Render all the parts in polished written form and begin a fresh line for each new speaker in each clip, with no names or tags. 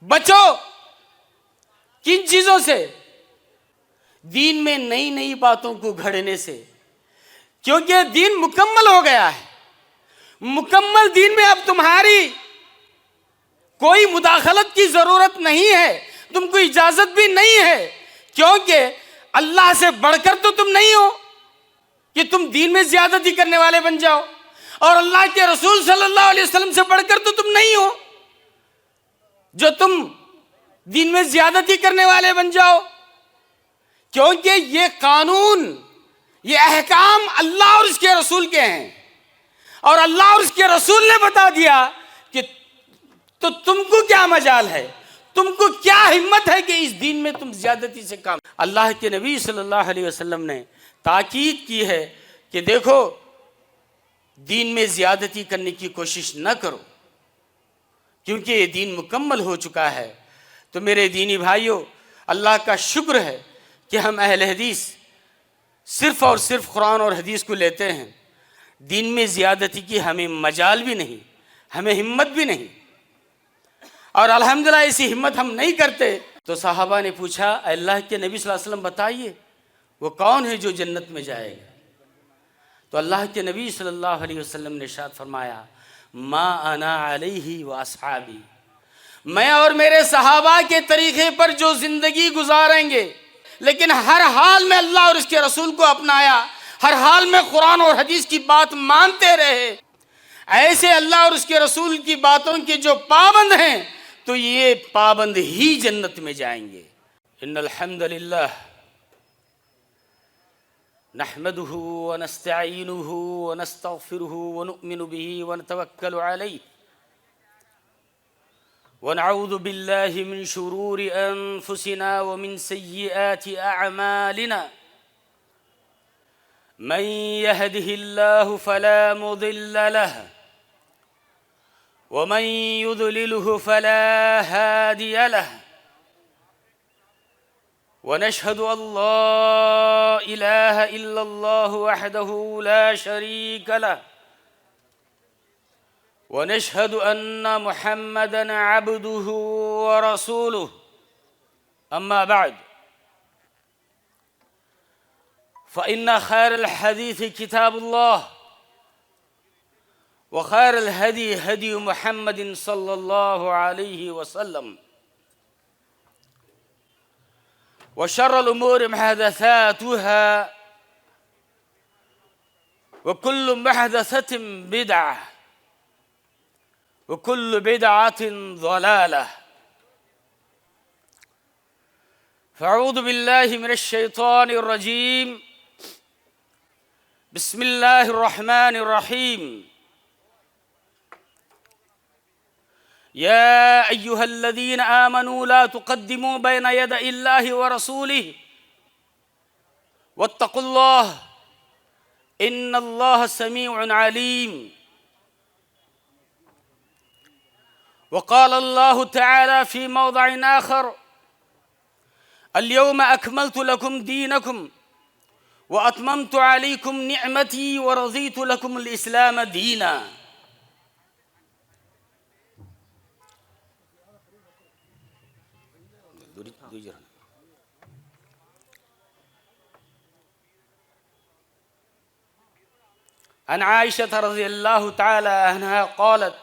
بچو کن چیزوں سے؟ دین میں نئی نئی باتوں کو گھڑنے سے، کیونکہ دین مکمل ہو گیا ہے۔ مکمل دین میں اب تمہاری کوئی مداخلت کی ضرورت نہیں ہے، تم کو اجازت بھی نہیں ہے، کیونکہ اللہ سے بڑھ کر تو تم نہیں ہو کہ تم دین میں زیادتی کرنے والے بن جاؤ، اور اللہ کے رسول صلی اللہ علیہ وسلم سے بڑھ کر تو تم نہیں ہو جو تم دین میں زیادتی کرنے والے بن جاؤ، کیونکہ یہ قانون، یہ احکام اللہ اور اس کے رسول کے ہیں، اور اللہ اور اس کے رسول نے بتا دیا کہ تو تم کو کیا مجال ہے، تم کو کیا ہمت ہے کہ اس دین میں تم زیادتی سے کام۔ اللہ کے نبی صلی اللہ علیہ وسلم نے تاکید کی ہے کہ دیکھو دین میں زیادتی کرنے کی کوشش نہ کرو، کیونکہ یہ دین مکمل ہو چکا ہے۔ تو میرے دینی بھائیوں، اللہ کا شکر ہے کہ ہم اہل حدیث صرف اور صرف قرآن اور حدیث کو لیتے ہیں، دین میں زیادتی کی ہمیں مجال بھی نہیں، ہمیں ہمت بھی نہیں، اور الحمدللہ ایسی ہمت ہم نہیں کرتے۔ تو صحابہ نے پوچھا، اے اللہ کے نبی صلی اللہ علیہ وسلم بتائیے وہ کون ہے جو جنت میں جائے گا؟ تو اللہ کے نبی صلی اللہ علیہ وسلم نے ارشاد فرمایا، ما انا علیہ و اصحابی، میں اور میرے صحابہ کے طریقے پر جو زندگی گزاریں گے، لیکن ہر حال میں اللہ اور اس کے رسول کو اپنایا، ہر حال میں قرآن اور حدیث کی بات مانتے رہے، ایسے اللہ اور اس کے رسول کی باتوں کے جو پابند ہیں تو یہ پابند ہی جنت میں جائیں گے۔ ان الحمدللہ نحمده ونستعینه ونستغفره ونؤمن به ونتوکل علیہ ونعوذ باللہ من شرور انفسنا ومن سیئات اعمالنا من يهده الله فلا مضل له ومن يضلله فلا هادي له ونشهد أن لا إله إلا الله وحده لا شريك له ونشهد أن محمدًا عبده ورسوله أما بعد فإن خير الحديث كتاب الله وخير الهدي هدي محمد صلى الله عليه وسلم وشر الأمور محدثاتها وكل محدثة بدعة وكل بدعة ضلالة فأعوذ بالله من الشيطان الرجيم بسم الله الرحمن الرحيم يا أيها الذين آمنوا لا تقدموا بين يدي الله ورسوله واتقوا الله إن الله سميع عليم وقال الله تعالى في موضع آخر اليوم أكملت لكم دينكم وأتممت عليكم نعمتي ورضيت لكم الإسلام دينا عن عائشة رضي الله تعالى عنها قالت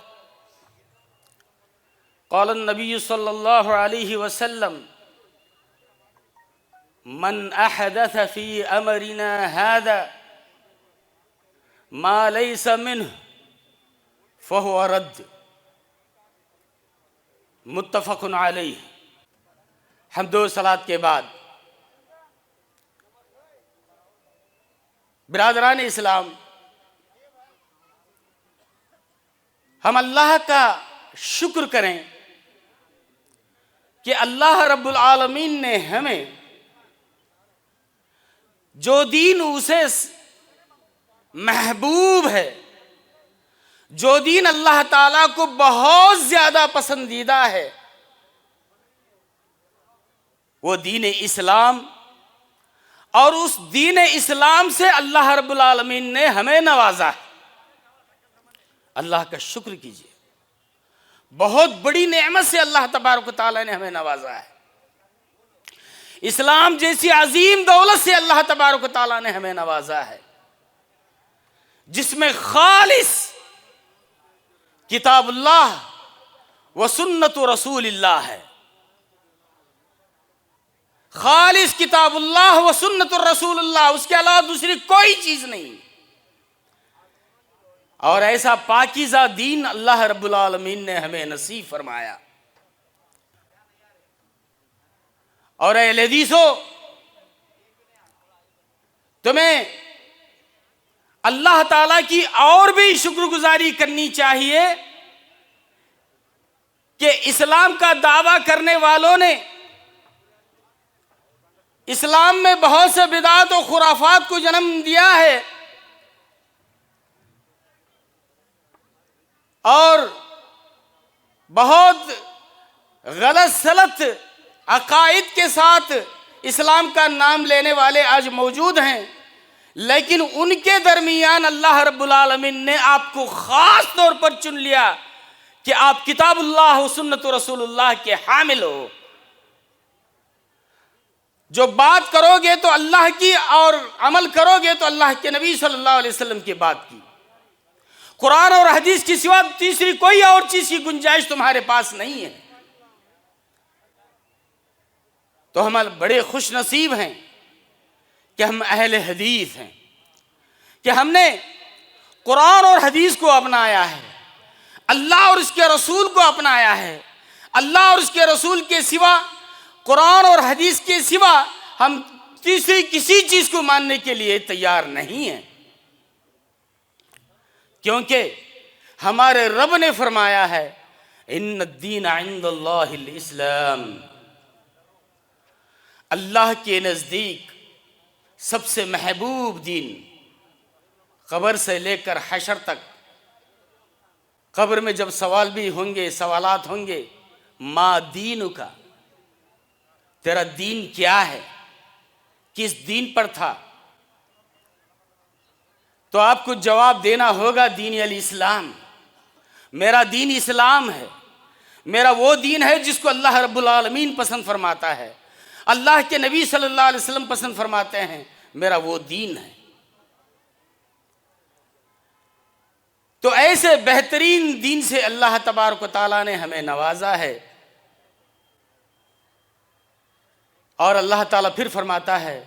قال النبي صلى الله عليه وسلم من أحدث في أمرنا هذا ما ليس منه فهو رد متفق علیہ۔ حمد و صلوات کے بعد برادران اسلام، ہم اللہ کا شکر کریں کہ اللہ رب العالمین نے ہمیں جو دین اسے محبوب ہے، جو دین اللہ تعالیٰ کو بہت زیادہ پسندیدہ ہے، وہ دین اسلام، اور اس دین اسلام سے اللہ رب العالمین نے ہمیں نوازا ہے۔ اللہ کا شکر کیجئے، بہت بڑی نعمت سے اللہ تبارک و تعالیٰ نے ہمیں نوازا ہے. اسلام جیسی عظیم دولت سے اللہ تبارک و تعالیٰ نے ہمیں نوازا ہے، جس میں خالص کتاب اللہ و سنت رسول اللہ ہے. خالص کتاب اللہ و سنت الرسول اللہ، اس کے علاوہ دوسری کوئی چیز نہیں. اور ایسا پاکیزہ دین اللہ رب العالمین نے ہمیں نصیب فرمایا. اور اے حدیثو، تمہیں اللہ تعالیٰ کی اور بھی شکر گزاری کرنی چاہیے کہ اسلام کا دعویٰ کرنے والوں نے اسلام میں بہت سے بدعات و خرافات کو جنم دیا ہے، اور بہت غلط سلط عقائد کے ساتھ اسلام کا نام لینے والے آج موجود ہیں. لیکن ان کے درمیان اللہ رب العالمین نے آپ کو خاص طور پر چن لیا کہ آپ کتاب اللہ و سنت رسول اللہ کے حامل ہو. جو بات کرو گے تو اللہ کی، اور عمل کرو گے تو اللہ کے نبی صلی اللہ علیہ وسلم کی بات کی. قرآن اور حدیث کے سوا تیسری کوئی اور چیز کی گنجائش تمہارے پاس نہیں ہے. تو ہم بڑے خوش نصیب ہیں کہ ہم اہل حدیث ہیں، کہ ہم نے قرآن اور حدیث کو اپنایا ہے، اللہ اور اس کے رسول کو اپنایا ہے. اللہ اور اس کے رسول کے سوا، قرآن اور حدیث کے سوا ہم تیسری کسی چیز کو ماننے کے لیے تیار نہیں ہیں. کیونکہ ہمارے رب نے فرمایا ہے ان الدین عند اللہ الاسلام، اللہ کے نزدیک سب سے محبوب دین قبر سے لے کر حشر تک. قبر میں جب سوال بھی ہوں گے، سوالات ہوں گے، ما دینک، تیرا دین کیا ہے، کس دین پر تھا، تو آپ کو جواب دینا ہوگا دین الاسلام. میرا دین اسلام ہے، میرا وہ دین ہے جس کو اللہ رب العالمین پسند فرماتا ہے، اللہ کے نبی صلی اللہ علیہ وسلم پسند فرماتے ہیں، میرا وہ دین ہے. تو ایسے بہترین دین سے اللہ تبارک و تعالیٰ نے ہمیں نوازا ہے. اور اللہ تعالیٰ پھر فرماتا ہے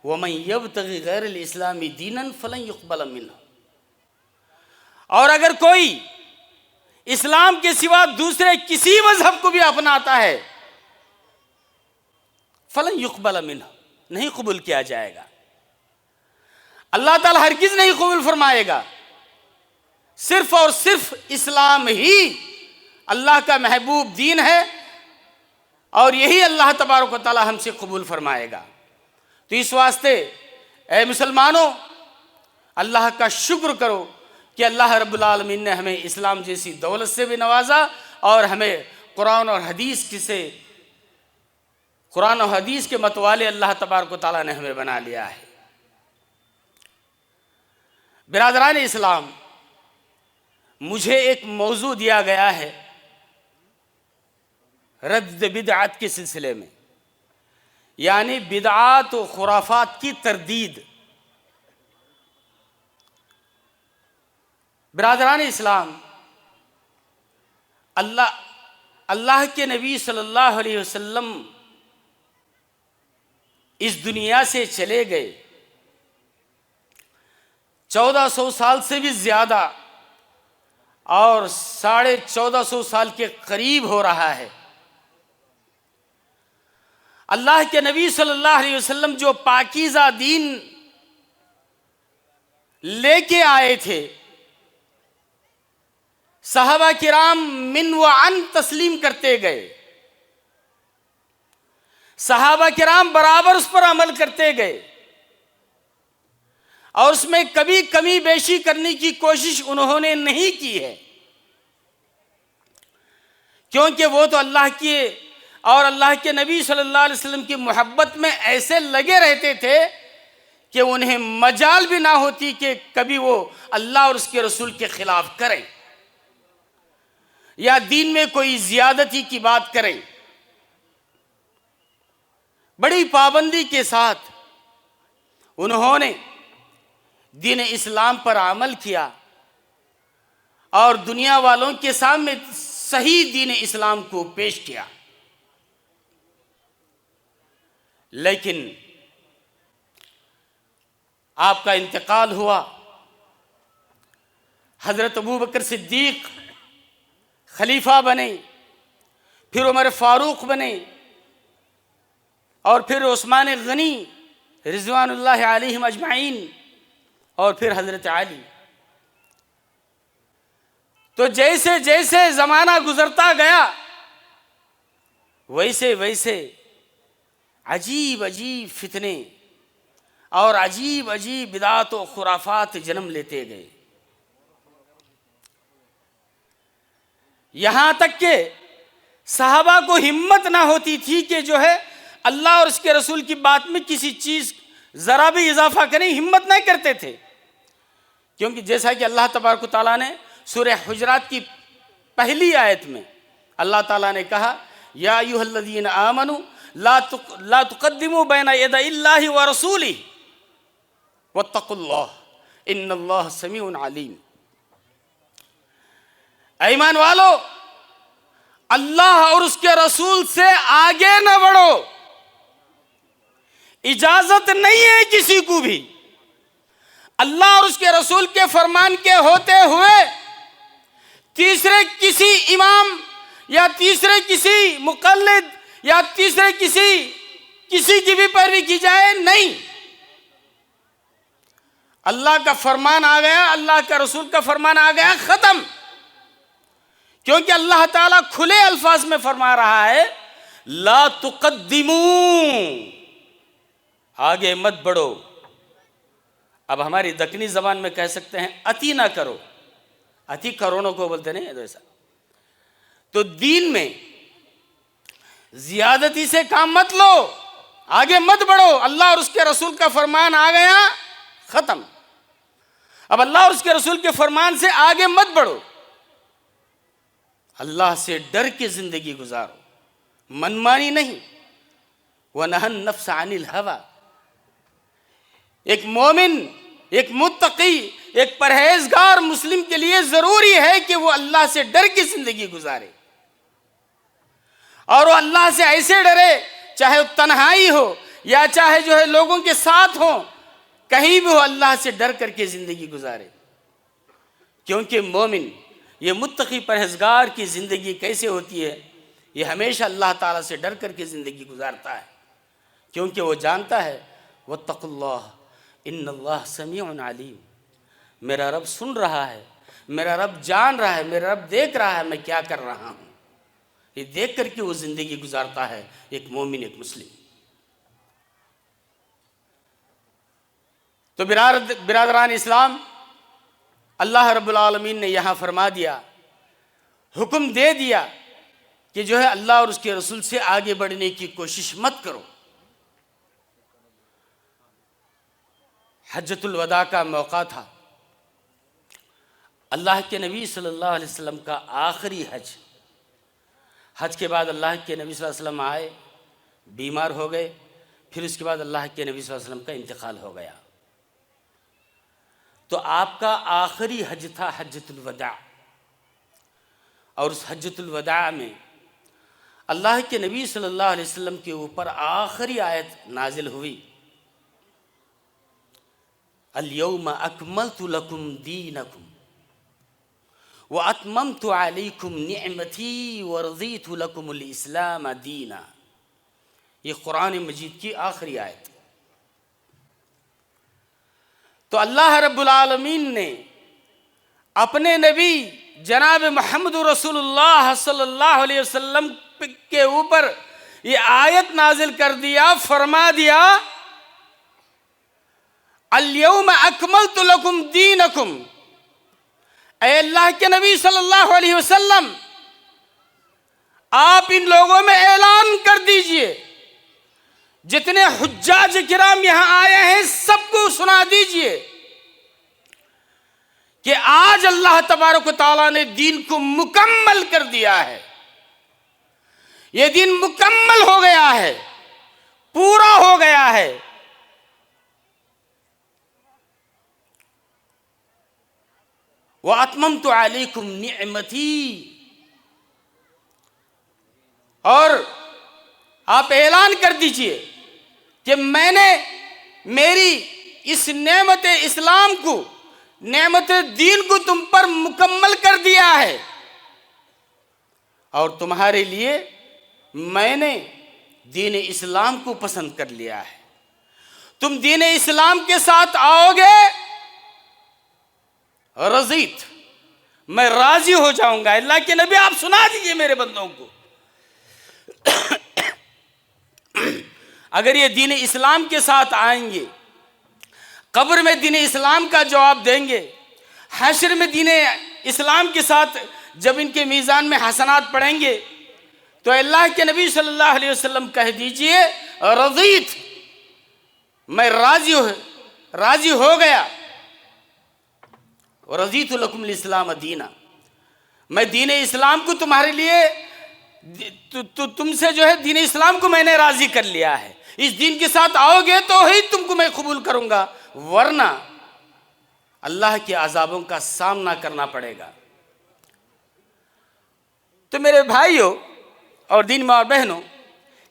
وَمَن يَبْتَغِ غَيْرَ الْإِسْلَامِ دِينًا فَلَن يُقْبَلَ مِنْهُ، اور اگر کوئی اسلام کے سوا دوسرے کسی مذہب کو بھی اپناتا ہے فَلَن يُقْبَلَ مِنْهُ، نہیں قبول کیا جائے گا. اللہ تعالیٰ ہرگز نہیں قبول فرمائے گا. صرف اور صرف اسلام ہی اللہ کا محبوب دین ہے، اور یہی اللہ تبارک و تعالیٰ ہم سے قبول فرمائے گا. تو اس واسطے اے مسلمانوں، اللہ کا شکر کرو کہ اللہ رب العالمین نے ہمیں اسلام جیسی دولت سے بھی نوازا، اور ہمیں قرآن اور حدیث کے متوالے اللہ تبارک و تعالیٰ نے ہمیں بنا لیا ہے. برادران اسلام، مجھے ایک موضوع دیا گیا ہے رد بدعات کے سلسلے میں، یعنی بدعات و خرافات کی تردید. برادران اسلام، اللہ کے نبی صلی اللہ علیہ وسلم اس دنیا سے چلے گئے 1400 سال سے بھی زیادہ، اور 1450 سال کے قریب ہو رہا ہے. اللہ کے نبی صلی اللہ علیہ وسلم جو پاکیزہ دین لے کے آئے تھے، صحابہ کرام من و عن تسلیم کرتے گئے، صحابہ کرام برابر اس پر عمل کرتے گئے، اور اس میں کبھی کمی بیشی کرنے کی کوشش انہوں نے نہیں کی ہے، کیونکہ وہ تو اللہ کی اور اللہ کے نبی صلی اللہ علیہ وسلم کی محبت میں ایسے لگے رہتے تھے کہ انہیں مجال بھی نہ ہوتی کہ کبھی وہ اللہ اور اس کے رسول کے خلاف کریں. یا دین میں کوئی زیادتی کی بات کریں، بڑی پابندی کے ساتھ انہوں نے دین اسلام پر عمل کیا اور دنیا والوں کے سامنے صحیح دین اسلام کو پیش کیا۔ لیکن آپ کا انتقال ہوا، حضرت ابوبکر صدیق خلیفہ بنے، پھر عمر فاروق بنے، اور پھر عثمان غنی رضوان اللہ علیہم اجمعین، اور پھر حضرت علی۔ تو جیسے جیسے زمانہ گزرتا گیا ویسے ویسے عجیب عجیب فتنے اور عجیب عجیب بدعات و خرافات جنم لیتے گئے، یہاں تک کہ صحابہ کو ہمت نہ ہوتی تھی کہ جو ہے اللہ اور اس کے رسول کی بات میں کسی چیز ذرا بھی اضافہ کریں، ہمت نہیں کرتے تھے، کیونکہ جیسا کہ اللہ تبارک و تعالیٰ نے سورہ حجرات کی پہلی آیت میں اللہ تعالیٰ نے کہا یا ایھا الذین آمنوا لا تقدموا بین یدی اللہ ورسولہ واتقوا اللہ ان اللہ سمیع علیم۔ ایمان والو، اللہ اور اس کے رسول سے آگے نہ بڑھو، اجازت نہیں ہے کسی کو بھی اللہ اور اس کے رسول کے فرمان کے ہوتے ہوئے تیسرے کسی امام یا تیسرے کسی مقلد یا تیسرے کسی کی بھی پیروی کی جائے، نہیں۔ اللہ کا فرمان آ گیا، اللہ کا رسول کا فرمان آ گیا، ختم۔ کیونکہ اللہ تعالیٰ کھلے الفاظ میں فرما رہا ہے لا تقدموا، آگے مت بڑھو۔ اب ہماری دکنی زبان میں کہہ سکتے ہیں اتی نہ کرو، اتی کروڑوں کو بولتے نہیں ایسا۔ تو دین میں زیادتی سے کام مت لو، آگے مت بڑھو، اللہ اور اس کے رسول کا فرمان آ گیا، ختم۔ اب اللہ اور اس کے رسول کے فرمان سے آگے مت بڑھو، اللہ سے ڈر کے زندگی گزارو، منمانی نہیں۔ وَنَهَى النَّفْسَ عَنِ الْهَوَىٰ، ایک مومن، ایک متقی، ایک پرہیزگار مسلم کے لیے ضروری ہے کہ وہ اللہ سے ڈر کی زندگی گزارے، اور وہ اللہ سے ایسے ڈرے، چاہے تنہائی ہو یا چاہے جو ہے لوگوں کے ساتھ ہو، کہیں بھی وہ اللہ سے ڈر کر کے زندگی گزارے۔ کیونکہ مومن، یہ متقی پرہیزگار کی زندگی کیسے ہوتی ہے؟ یہ ہمیشہ اللہ تعالیٰ سے ڈر کر کے زندگی گزارتا ہے، کیونکہ وہ جانتا ہے واتقوا اللہ ان اللہ سمیع علیم، میرا رب سن رہا ہے، میرا رب جان رہا ہے، میرا رب دیکھ رہا ہے میں کیا کر رہا ہوں۔ یہ دیکھ کر کے وہ زندگی گزارتا ہے ایک مومن، ایک مسلم۔ تو برادران اسلام، اللہ رب العالمین نے یہاں فرما دیا، حکم دے دیا کہ جو ہے اللہ اور اس کے رسول سے آگے بڑھنے کی کوشش مت کرو۔ حجۃ الوداع کا موقع تھا، اللہ کے نبی صلی اللہ علیہ وسلم کا آخری حج کے بعد اللہ کے نبی صلی اللہ علیہ وسلم آئے، بیمار ہو گئے، پھر اس کے بعد اللہ کے نبی صلی اللہ علیہ وسلم کا انتقال ہو گیا۔ تو آپ کا آخری حج تھا حجۃ الوداع، اور اس حجۃ الوداع میں اللہ کے نبی صلی اللہ علیہ وسلم کے اوپر آخری آیت نازل ہوئی، اليوم اکملت لکم دینکم واتممت علیکم نعمتی ورضیت لکم الاسلام دینا۔ یہ قرآن مجید کی آخری آیت۔ تو اللہ رب العالمین نے اپنے نبی جناب محمد رسول اللہ صلی اللہ علیہ وسلم کے اوپر یہ آیت نازل کر دیا، فرما دیا الیوم اکملت لکم دینکم۔ اے اللہ کے نبی صلی اللہ علیہ وسلم، آپ ان لوگوں میں اعلان کر دیجئے، جتنے حجاج کرام یہاں آئے ہیں سب کو سنا دیجئے کہ آج اللہ تبارک و تعالیٰ نے دین کو مکمل کر دیا ہے، یہ دین مکمل ہو گیا ہے، پورا ہو گیا ہے۔ وَأَتْمَمْتُ عَلَيْكُمْ نِعْمَتِي، اور آپ اعلان کر دیجئے کہ میں نے میری اس نعمت اسلام کو، نعمت دین کو تم پر مکمل کر دیا ہے، اور تمہارے لیے میں نے دین اسلام کو پسند کر لیا ہے۔ تم دین اسلام کے ساتھ آؤ گے، رضیت، میں راضی ہو جاؤں گا۔ اللہ کے نبی آپ سنا دیجئے میرے بندوں کو، اگر یہ دین اسلام کے ساتھ آئیں گے، قبر میں دین اسلام کا جواب دیں گے، حشر میں دین اسلام کے ساتھ جب ان کے میزان میں حسنات پڑیں گے، تو اللہ کے نبی صلی اللہ علیہ وسلم کہہ دیجئے رضیت، میں راضی ہو گیا۔ وَرَضِيتُ لَكُمُ الْإِسْلَامَ دِينًا، میں دین اسلام کو تمہارے لیے، تم سے جو ہے دین اسلام کو میں نے راضی کر لیا ہے۔ اس دین کے ساتھ آؤ گے تو ہی تم کو میں قبول کروں گا، ورنہ اللہ کے عذابوں کا سامنا کرنا پڑے گا۔ تو میرے بھائیوں اور دین ماں اور بہنوں،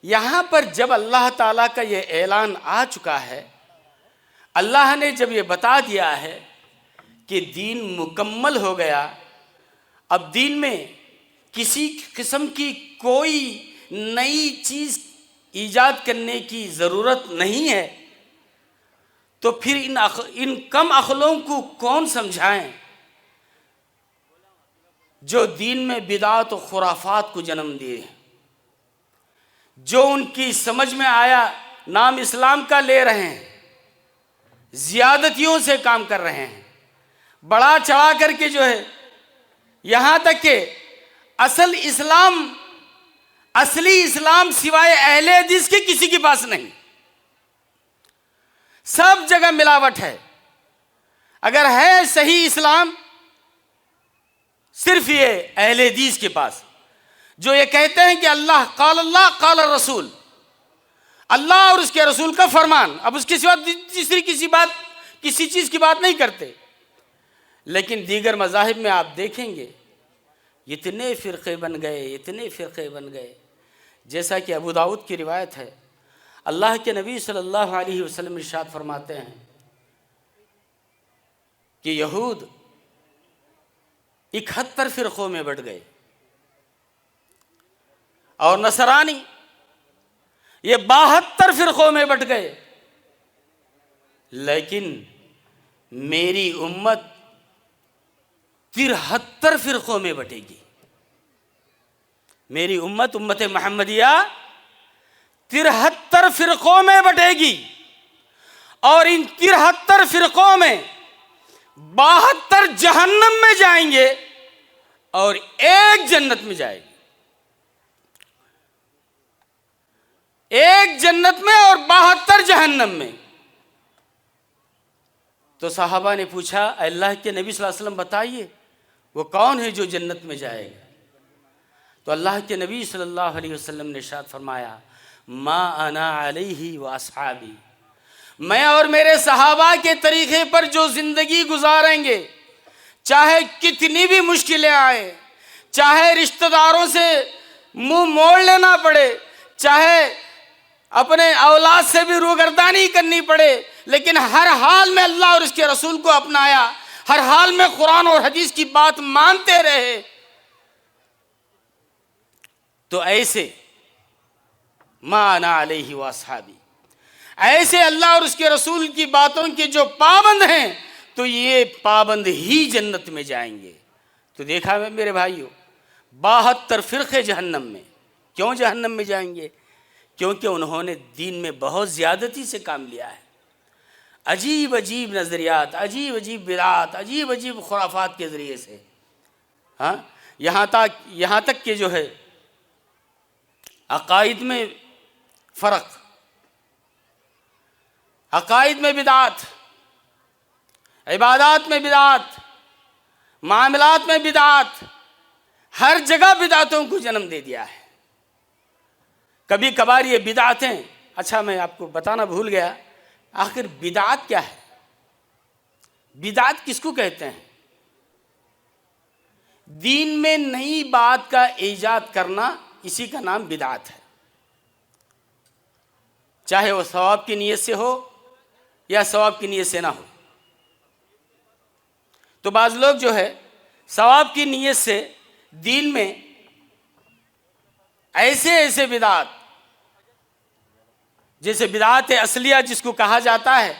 یہاں پر جب اللہ تعالیٰ کا یہ اعلان آ چکا ہے، اللہ نے جب یہ بتا دیا ہے کہ دین مکمل ہو گیا، اب دین میں کسی قسم کی کوئی نئی چیز ایجاد کرنے کی ضرورت نہیں ہے، تو پھر ان کم عقلوں کو کون سمجھائیں جو دین میں بدعات و خرافات کو جنم دیے، جو ان کی سمجھ میں آیا نام اسلام کا لے رہے ہیں، زیادتیوں سے کام کر رہے ہیں، بڑا چڑھا کر کے جو ہے، یہاں تک کہ اصلی اسلام سوائے اہل حدیث کے کسی کے پاس نہیں، سب جگہ ملاوٹ ہے۔ اگر ہے صحیح اسلام، صرف یہ اہل حدیث کے پاس، جو یہ کہتے ہیں کہ اللہ قال الرسول، اللہ اور اس کے رسول کا فرمان، اب اس کے سوا تیسری کسی چیز کی بات نہیں کرتے۔ لیکن دیگر مذاہب میں آپ دیکھیں گے اتنے فرقے بن گئے، جیسا کہ ابو داؤد کی روایت ہے، اللہ کے نبی صلی اللہ علیہ وسلم ارشاد فرماتے ہیں کہ یہود 71 فرقوں میں بٹ گئے، اور نصرانی یہ 72 فرقوں میں بٹ گئے، لیکن میری امت 73 فرقوں میں بٹے گی۔ میری امت محمدیہ 73 فرقوں میں بٹے گی، اور ان 73 فرقوں میں 72 جہنم میں جائیں گے اور ایک جنت میں جائے گی، ایک جنت میں اور 72 جہنم میں۔ تو صحابہ نے پوچھا، اللہ کے نبی صلی اللہ علیہ وسلم بتائیے وہ کون ہے جو جنت میں جائے گا؟ تو اللہ کے نبی صلی اللہ علیہ وسلم نے ارشاد فرمایا، ما انا علیہ و اصحابی، میں اور میرے صحابہ کے طریقے پر جو زندگی گزاریں گے، چاہے کتنی بھی مشکلیں آئیں، چاہے رشتہ داروں سے منہ موڑ لینا پڑے، چاہے اپنے اولاد سے بھی روگردانی کرنی پڑے، لیکن ہر حال میں اللہ اور اس کے رسول کو اپنایا، ہر حال میں قرآن اور حدیث کی بات مانتے رہے، تو ایسے ما انا علیہ و اصحابی، ایسے اللہ اور اس کے رسول کی باتوں کے جو پابند ہیں، تو یہ پابند ہی جنت میں جائیں گے۔ تو دیکھا میں میرے بھائیوں، 72 فرقے جہنم میں، کیوں جہنم میں جائیں گے؟ کیونکہ انہوں نے دین میں بہت زیادتی سے کام لیا ہے، عجیب عجیب نظریات، عجیب عجیب بدعات، عجیب عجیب خرافات کے ذریعے سے، ہاں، یہاں تک کہ جو ہے عقائد میں فرق، عقائد میں بدعات، عبادات میں بدعات، معاملات میں بدعات، ہر جگہ بدعتوں کو جنم دے دیا ہے۔ کبھی کبھار یہ بدعتیں، اچھا میں آپ کو بتانا بھول گیا، آخر بدعت کیا ہے؟ بدعت کس کو کہتے ہیں؟ دین میں نئی بات کا ایجاد کرنا، اسی کا نام بدعت ہے، چاہے وہ ثواب کی نیت سے ہو یا ثواب کی نیت سے نہ ہو۔ تو بعض لوگ جو ہے ثواب کی نیت سے دین میں ایسے بدعت، جیسے بدعت اصلیہ جس کو کہا جاتا ہے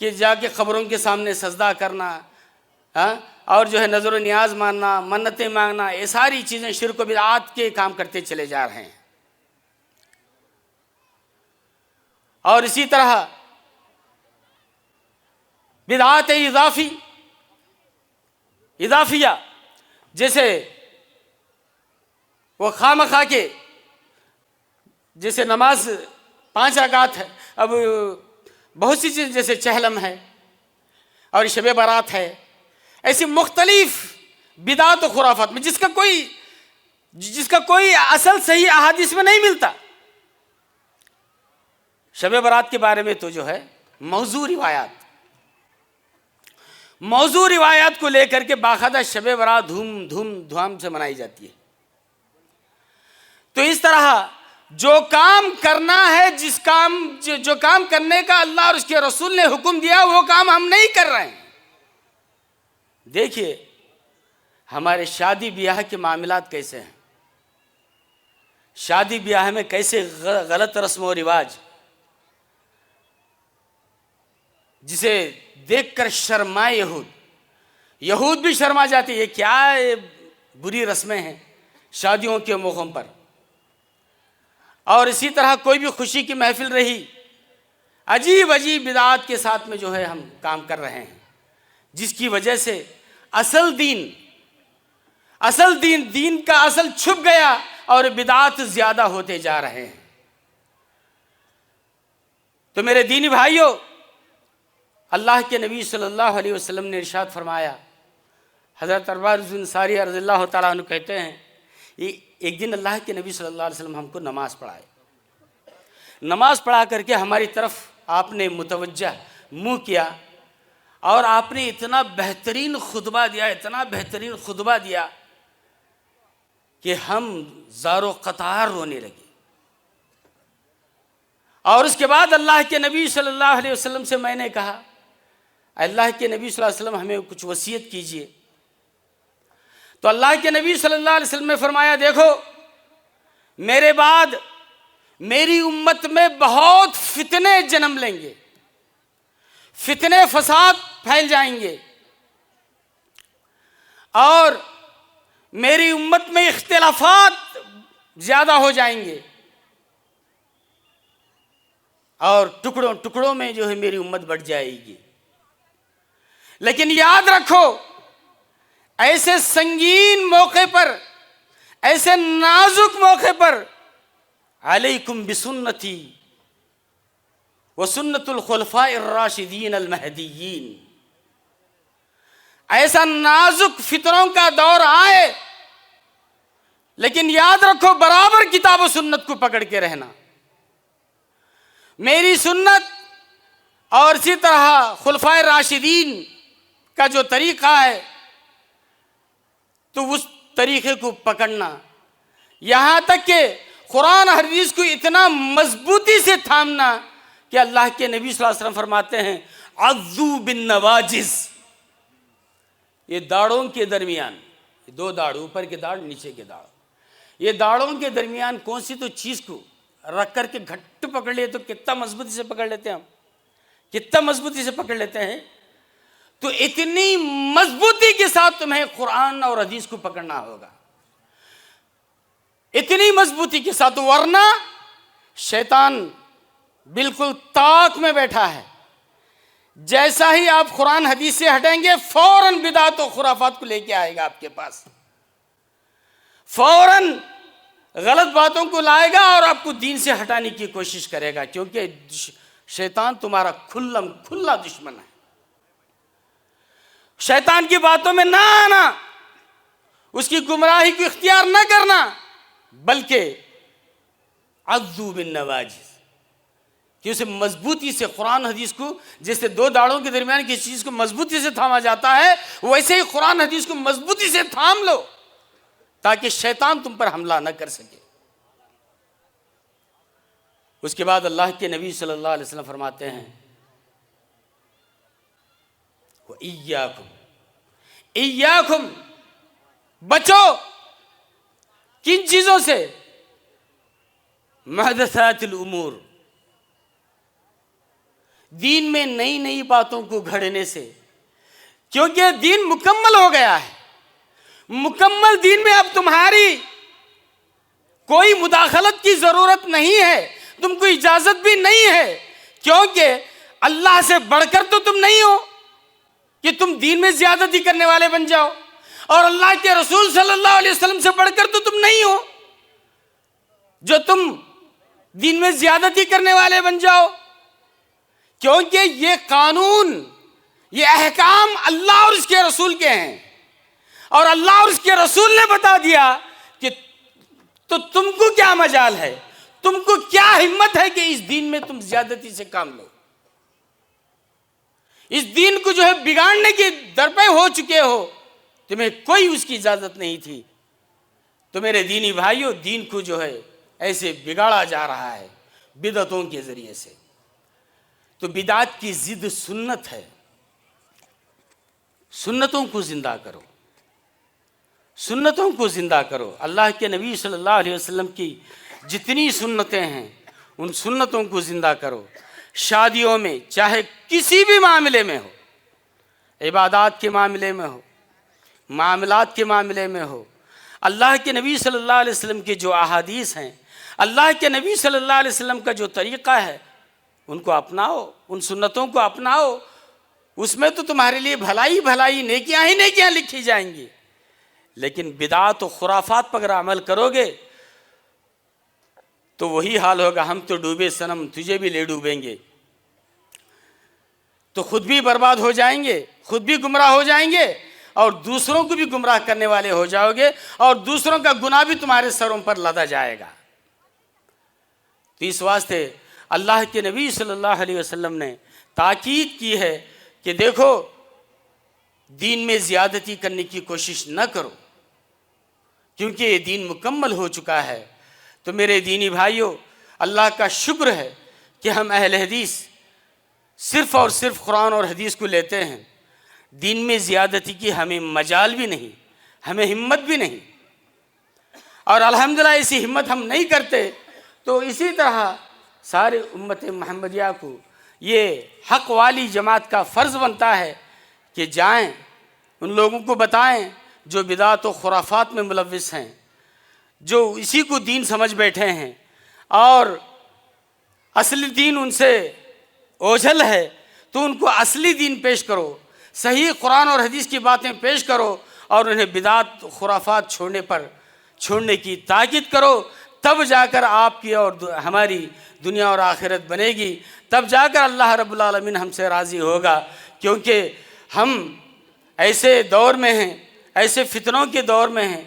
کہ جا کے قبروں کے سامنے سجدہ کرنا، اور جو ہے نظر و نیاز ماننا، منتیں مانگنا، یہ ساری چیزیں شرک و بدعات کے کام کرتے چلے جا رہے ہیں۔ اور اسی طرح بدعات اضافیہ، جیسے وہ خواہ کے، جیسے نماز 5 رکعت ہے، اب بہت سی چیز جیسے چہلم ہے اور شب برات ہے، ایسی مختلف بدعات و خرافات میں جس کا کوئی اصل صحیح احادیث میں نہیں ملتا۔ شب برات کے بارے میں تو جو ہے موضوع روایات کو لے کر کے باقاعدہ شب برات دھوم سے منائی جاتی ہے۔ تو اس طرح جو کام کرنا ہے، جو کام کرنے کا اللہ اور اس کے رسول نے حکم دیا، وہ کام ہم نہیں کر رہے ہیں۔ دیکھیے ہمارے شادی بیاہ کے معاملات کیسے ہیں، شادی بیاہ میں کیسے غلط رسم و رواج، جسے دیکھ کر شرمائے یہود بھی شرما جاتے، یہ کیا بری رسمیں ہیں شادیوں کے موقعوں پر۔ اور اسی طرح کوئی بھی خوشی کی محفل رہی، عجیب بدعات کے ساتھ میں جو ہے ہم کام کر رہے ہیں، جس کی وجہ سے اصل دین کا اصل چھپ گیا اور بدعات زیادہ ہوتے جا رہے ہیں۔ تو میرے دینی بھائیوں، اللہ کے نبی صلی اللہ علیہ وسلم نے ارشاد فرمایا، حضرت عرباض بن ساریہ رضی اللہ تعالیٰ عنہ کہتے ہیں، ایک دن اللہ کے نبی صلی اللہ علیہ وسلم ہم کو نماز پڑھا کر کے ہماری طرف آپ نے متوجہ منہ کیا، اور آپ نے اتنا بہترین خطبہ دیا کہ ہم زار و قطار رونے لگے۔ اور اس کے بعد اللہ کے نبی صلی اللہ علیہ وسلم سے میں نے کہا، اللہ کے نبی صلی اللہ علیہ وسلم ہمیں کچھ وصیت کیجئے۔ تو اللہ کے نبی صلی اللہ علیہ وسلم نے فرمایا، دیکھو میرے بعد میری امت میں بہت فتنے جنم لیں گے، فتنے فساد پھیل جائیں گے، اور میری امت میں اختلافات زیادہ ہو جائیں گے، اور ٹکڑوں میں جو ہے میری امت بڑھ جائے گی۔ لیکن یاد رکھو، ایسے سنگین موقع پر، ایسے نازک موقع پر، علیکم بسنتی وسنت الخلفاء الراشدین المہدیین، ایسا نازک فتنوں کا دور آئے، لیکن یاد رکھو برابر کتاب و سنت کو پکڑ کے رہنا۔ میری سنت اور اسی طرح خلفائے راشدین کا جو طریقہ ہے، تو اس طریقے کو پکڑنا، یہاں تک کہ قرآن حدیث کو اتنا مضبوطی سے تھامنا کہ اللہ کے نبی صلی اللہ علیہ وسلم فرماتے ہیں، عضو بالنواجز، یہ داڑوں کے درمیان، دو داڑ، اوپر کے داڑ نیچے کے داڑ، یہ داڑوں کے درمیان کون سی تو چیز کو رکھ کر کے گھٹ پکڑ لیے تو کتنا مضبوطی سے پکڑ لیتے ہیں ہم، کتنا مضبوطی سے پکڑ لیتے ہیں۔ تو اتنی مضبوطی کے ساتھ تمہیں قرآن اور حدیث کو پکڑنا ہوگا، اتنی مضبوطی کے ساتھ، ورنہ شیطان بالکل طاق میں بیٹھا ہے، جیسا ہی آپ قرآن حدیث سے ہٹیں گے فوراً بدعت و خرافات کو لے کے آئے گا آپ کے پاس، فوراً غلط باتوں کو لائے گا اور آپ کو دین سے ہٹانے کی کوشش کرے گا، کیونکہ شیطان تمہارا کھلا دشمن ہے۔ شیطان کی باتوں میں نہ آنا، اس کی گمراہی کو اختیار نہ کرنا، بلکہ عضو بالنواجذ، کہ اسے مضبوطی سے قرآن حدیث کو، جیسے دو داڑوں کے درمیان کسی چیز کو مضبوطی سے تھاما جاتا ہے، ویسے ہی قرآن حدیث کو مضبوطی سے تھام لو تاکہ شیطان تم پر حملہ نہ کر سکے۔ اس کے بعد اللہ کے نبی صلی اللہ علیہ وسلم فرماتے ہیں ایاکم، بچو کن چیزوں سے؟ محدثات الامور، دین میں نئی نئی باتوں کو گھڑنے سے، کیونکہ دین مکمل ہو گیا ہے۔ مکمل دین میں اب تمہاری کوئی مداخلت کی ضرورت نہیں ہے، تم کو اجازت بھی نہیں ہے، کیونکہ اللہ سے بڑھ کر تو تم نہیں ہو کہ تم دین میں زیادتی کرنے والے بن جاؤ، اور اللہ کے رسول صلی اللہ علیہ وسلم سے بڑھ کر تو تم نہیں ہو جو تم دین میں زیادتی کرنے والے بن جاؤ، کیونکہ یہ قانون، یہ احکام اللہ اور اس کے رسول کے ہیں، اور اللہ اور اس کے رسول نے بتا دیا کہ تو تم کو کیا مجال ہے، تم کو کیا ہمت ہے کہ اس دین میں تم زیادتی سے کام لو، اس دین کو جو ہے بگاڑنے کے درپے ہو چکے ہو، تمہیں کوئی اس کی اجازت نہیں تھی۔ تو میرے دینی بھائیوں، دین کو جو ہے ایسے بگاڑا جا رہا ہے بدعتوں کے ذریعے سے۔ تو بدعت کی ضد سنت ہے، سنتوں کو زندہ کرو، سنتوں کو زندہ کرو۔ اللہ کے نبی صلی اللہ علیہ وسلم کی جتنی سنتیں ہیں ان سنتوں کو زندہ کرو۔ شادیوں میں، چاہے کسی بھی معاملے میں ہو، عبادات کے معاملے میں ہو، معاملات کے معاملے میں ہو، اللہ کے نبی صلی اللہ علیہ وسلم کے جو احادیث ہیں، اللہ کے نبی صلی اللہ علیہ وسلم کا جو طریقہ ہے، ان کو اپناؤ، ان سنتوں کو اپناؤ۔ اس میں تو تمہارے لیے بھلائی بھلائی، نیکیاں ہی نیکیاں لکھی جائیں گی، لیکن بدعات و خرافات پر اگر عمل کرو گے تو وہی حال ہوگا، ہم تو ڈوبے صنم تجھے بھی لے ڈوبیں گے۔ تو خود بھی برباد ہو جائیں گے، خود بھی گمراہ ہو جائیں گے، اور دوسروں کو بھی گمراہ کرنے والے ہو جاؤ گے، اور دوسروں کا گناہ بھی تمہارے سروں پر لدا جائے گا۔ تو اس واسطے اللہ کے نبی صلی اللہ علیہ وسلم نے تاکید کی ہے کہ دیکھو، دین میں زیادتی کرنے کی کوشش نہ کرو، کیونکہ یہ دین مکمل ہو چکا ہے۔ تو میرے دینی بھائیوں، اللہ کا شکر ہے کہ ہم اہل حدیث صرف اور صرف قرآن اور حدیث کو لیتے ہیں، دین میں زیادتی کی ہمیں مجال بھی نہیں، ہمیں ہمت بھی نہیں، اور الحمدللہ ایسی ہمت ہم نہیں کرتے۔ تو اسی طرح سارے امت محمدیہ کو یہ حق والی جماعت کا فرض بنتا ہے کہ جائیں، ان لوگوں کو بتائیں جو بدعات و خرافات میں ملوث ہیں، جو اسی کو دین سمجھ بیٹھے ہیں، اور اصلی دین ان سے اوجھل ہے، تو ان کو اصلی دین پیش کرو، صحیح قرآن اور حدیث کی باتیں پیش کرو، اور انہیں بدعات خرافات چھوڑنے کی تاکید کرو۔ تب جا کر آپ کی اور ہماری دنیا اور آخرت بنے گی، تب جا کر اللہ رب العالمین ہم سے راضی ہوگا، کیونکہ ہم ایسے دور میں ہیں، ایسے فتنوں کے دور میں ہیں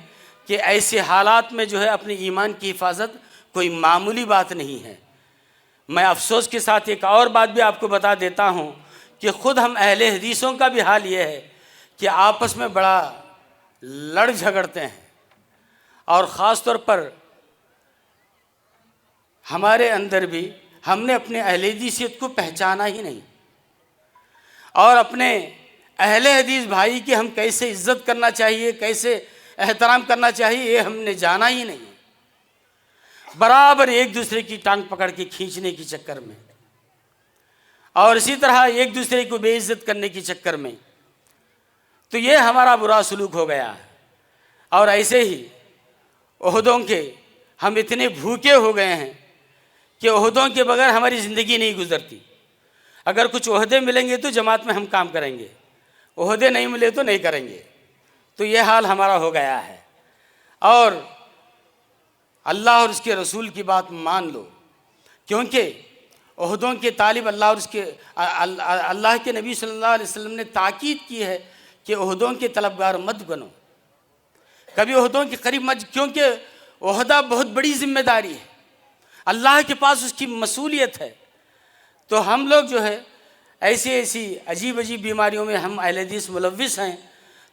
کہ ایسے حالات میں جو ہے اپنے ایمان کی حفاظت کوئی معمولی بات نہیں ہے۔ میں افسوس کے ساتھ ایک اور بات بھی آپ کو بتا دیتا ہوں کہ خود ہم اہل حدیثوں کا بھی حال یہ ہے کہ آپس میں بڑا لڑ جھگڑتے ہیں، اور خاص طور پر ہمارے اندر بھی ہم نے اپنے اہل حدیثیت کو پہچانا ہی نہیں، اور اپنے اہل حدیث بھائی کی ہم کیسے عزت کرنا چاہیے، کیسے احترام کرنا چاہیے، یہ ہم نے جانا ہی نہیں، برابر ایک دوسرے کی ٹانگ پکڑ کے کھینچنے کے چکر میں، اور اسی طرح ایک دوسرے کو بے عزت کرنے کے چکر میں۔ تو یہ ہمارا برا سلوک ہو گیا ہے، اور ایسے ہی عہدوں کے ہم اتنے بھوکے ہو گئے ہیں کہ عہدوں کے بغیر ہماری زندگی نہیں گزرتی۔ اگر کچھ عہدے ملیں گے تو جماعت میں ہم کام کریں گے، عہدے نہیں ملے تو نہیں کریں گے۔ تو یہ حال ہمارا ہو گیا ہے، اور اللہ اور اس کے رسول کی بات مان لو، کیونکہ عہدوں کے طالب اللہ کے نبی صلی اللہ علیہ وسلم نے تاکید کی ہے کہ عہدوں کے طلبگار مت بنو، کبھی عہدوں کے قریب مت، کیونکہ عہدہ بہت بڑی ذمہ داری ہے، اللہ کے پاس اس کی مسئولیت ہے۔ تو ہم لوگ جو ہے ایسی عجیب بیماریوں میں ہم اہل حدیث ملوث ہیں۔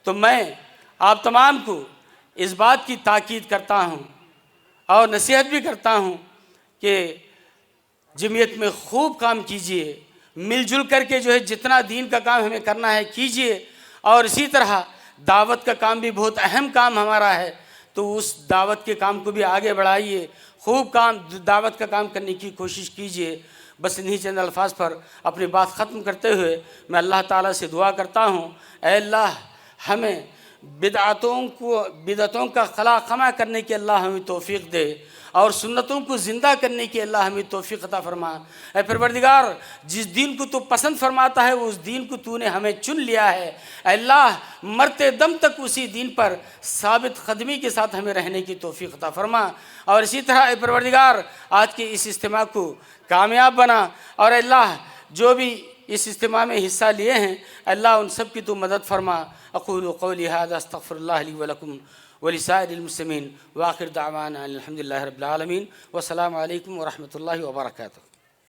تو میں آپ تمام کو اس بات کی تاکید کرتا ہوں اور نصیحت بھی کرتا ہوں کہ جمعیت میں خوب کام کیجئے، مل جل کر کے جو ہے جتنا دین کا کام ہمیں کرنا ہے کیجئے، اور اسی طرح دعوت کا کام بھی بہت اہم کام ہمارا ہے، تو اس دعوت کے کام کو بھی آگے بڑھائیے، خوب دعوت کا کام کرنے کی کوشش کیجئے۔ بس انہی چند الفاظ پر اپنی بات ختم کرتے ہوئے میں اللہ تعالیٰ سے دعا کرتا ہوں، اے اللہ ہمیں بدعتوں کا خلا خمہ کرنے کی اللہ ہمیں توفیق دے، اور سنتوں کو زندہ کرنے کی اللہ ہمیں توفیق عطا فرما۔ اے پروردگار، جس دین کو تو پسند فرماتا ہے اس دین کو تو نے ہمیں چن لیا ہے، اے اللہ مرتے دم تک اسی دین پر ثابت قدمی کے ساتھ ہمیں رہنے کی توفیق عطا فرما۔ اور اسی طرح اے پروردگار آج کے اس اجتماع کو کامیاب بنا، اور اے اللہ جو بھی اس اجتماع میں حصہ لیے ہیں اللہ ان سب کی تو مدد فرما۔ اقول قولی ھذا استغفر اللہ لی ولکم ولسائر المسلمین، وآخر دعوانا الحمد للہ رب العالمین، والسلام علیکم ورحمۃ اللہ وبرکاتہ۔